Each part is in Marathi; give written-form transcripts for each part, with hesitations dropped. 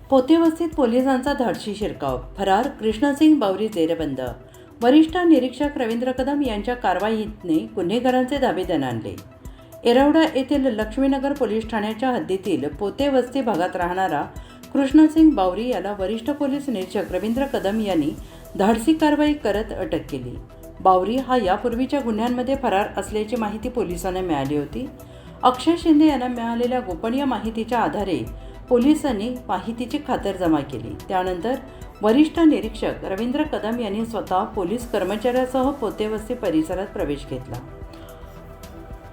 पोतेवस्तीत पोलिसांचा धाडसी शिरकाव. फरार कृष्णसिंग बावरी जेरबंद. वरिष्ठ निरीक्षक रवींद्र कदम यांच्या कारवाईने गुन्हेगारांचे धाबे दणाणले. येरवडा येथील लक्ष्मीनगर पोलीस ठाण्याच्या हद्दीतील पोतेवस्ती भागात राहणारा कृष्णसिंग बावरी याला वरिष्ठ पोलीस निरीक्षक रवींद्र कदम यांनी धाडसी कारवाई करत अटक केली. बावरी हा यापूर्वीच्या गुन्ह्यांमध्ये फरार असल्याची माहिती पोलिसांना मिळाली होती. अक्षय शिंदे यांना मिळालेल्या गोपनीय माहितीच्या आधारे पोलिसांनी माहितीची खातरजमा केली. त्यानंतर वरिष्ठ निरीक्षक रवींद्र कदम यांनी स्वतः पोलीस कर्मचाऱ्यासह पोतेवस्ती परिसरात प्रवेश घेतला.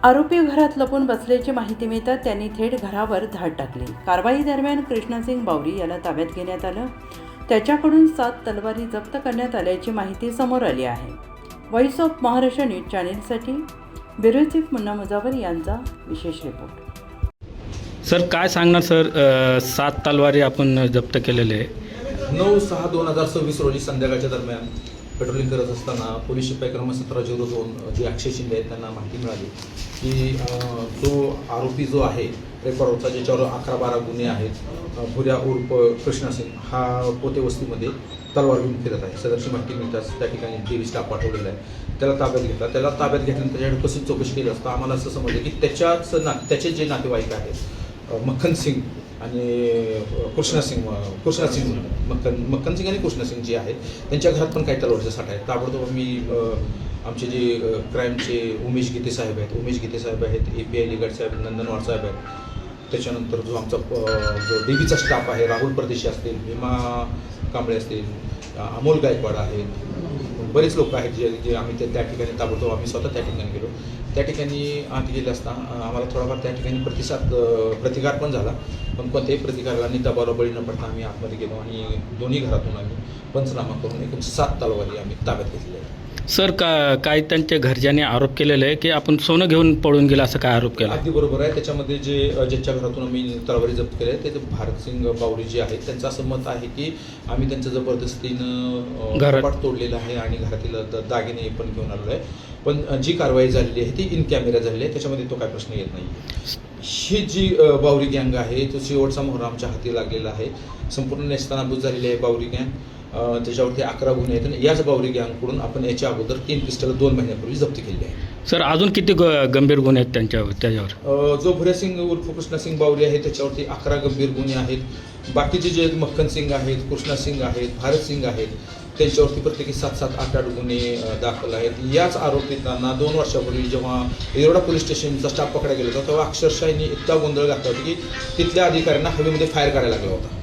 आरोपी घरात लपून बसल्याची माहिती मिळताच त्यांनी थेट घरावर धाड टाकली. कारवाई दरम्यान कृष्णसिंग बावरी याला ताब्यात घेण्यात आलं. त्याच्याकडून 7 तलवारी जप्त करण्यात आल्याची माहिती समोर आली आहे. व्हॉइस ऑफ महाराष्ट्र न्यूज चॅनेलसाठी ब्युरो चीफ मुन्ना मुजावर यांचा विशेष रिपोर्ट. सर काय सांगणार सर, 7 तलवारी आपण जप्त केलेले आहे. 9/6/2026 रोजी संध्याकाळच्या दरम्यान पेट्रोलिंग करत असताना पोलीस शिपाई क्रमांक 1702 जे अक्षय शिंदे आहेत त्यांना माहिती मिळाली की जो आरोपी जो आहे रेकॉर्डवरचा, ज्याच्यावर 11-12 गुन्हे आहेत, भुऱ्या उर्फ कृष्णसिंग हा पोतेवस्तीमध्ये तलवार घेऊन फिरत आहे. सदरची माहिती मिळताच त्या ठिकाणी TV स्टाफ पाठवलेला आहे. त्याला ताब्यात घेतला. त्याला ताब्यात घेतल्यानंतर त्याच्याकडे कशी चौकशी केली असता आम्हाला असं समजलं की त्याचे जे नातेवाईक आहेत मक्खन सिंग आणि कृष्णसिंग मक्खन सिंग आणि कृष्णसिंग जे आहेत त्यांच्या घरात पण काही तलवारचे साठा आहेत. ताबडतोब मी आमचे जे क्राईमचे उमेश गीते साहेब आहेत, API लिगाड साहेब, नंदनवाड साहेब आहेत, त्याच्यानंतर जो आमचा जो DBचा स्टाफ आहे, राहुल परदेशी असतील, भीमा कांबळे असतील, अमोल गायकवाड आहेत, बरेच लोक आहेत जे आम्ही त्या ठिकाणी ताबडतोब आम्ही स्वतः त्या ठिकाणी गेलो. त्या ठिकाणी आत गेले असता आम्हाला थोडाफार त्या ठिकाणी प्रतिकार पण झाला, पण कोणत्याही प्रतिकारांनी दबावाला बळी न पडता आम्ही आतमध्ये गेलो आणि दोन्ही घरातून आम्ही पंचनामा करून एकूण 7 तलवारी आम्ही ताब्यात घेतलेल्या आहेत. सर काय त्यांच्या घरच्यांनी आरोप केलेला आहे की आपण सोनं घेऊन पळून गेला, असं काय आरोप केला? अगदी बरोबर आहे. त्याच्यामध्ये ज्यांच्या घरातून आम्ही तलवारी जप्त केल्या आहेत ते भारतसिंग बावरी जे आहेत त्यांचं असं मत आहे की आम्ही त्यांचं जबरदस्तीनं कपाट तोडलेलं आहे आणि घरातील दागिने पण घेऊन आलेलो आहे. पण जी कारवाई झालेली आहे ती इन कॅमेरा झालेली आहे, त्याच्यामध्ये तो काय प्रश्न येत नाही. ही जी बावरी गँग आहे तो शेवटचा मोहरा आमच्या हाती लागलेला आहे. संपूर्ण नेस्तानाबूत झालेली आहे बावरी गँग. त्याच्यावरती 11 गुन्हे आहेत आणि याच बावरी गँगकडून आपण याच्या अगोदर 3 पिस्टल 2 महिन्यापूर्वी जप्त केली आहे. सर अजून किती गंभीर गुन्हे आहेत त्याच्यावर? जो भुऱ्यासिंग उर्फ कृष्णसिंग बावरी आहे त्याच्यावरती 11 गंभीर गुन्हे आहेत. बाकीचे जे मक्खन सिंग आहेत, कृष्णसिंग आहेत, भारतसिंग आहेत त्यांच्यावरती प्रत्येकी 7-7, 8-8 गुन्हे दाखल आहेत. याच आरोपितांना 2 वर्षापूर्वी जेव्हा येरवडा पोलीस स्टेशनचा स्टाफ पकडायला गेला होता तेव्हा अक्षरशः यांनी इतका गोंधळ घातला होता की तिथल्या अधिकाऱ्यांना हवेमध्ये फायर करायला लागला होता.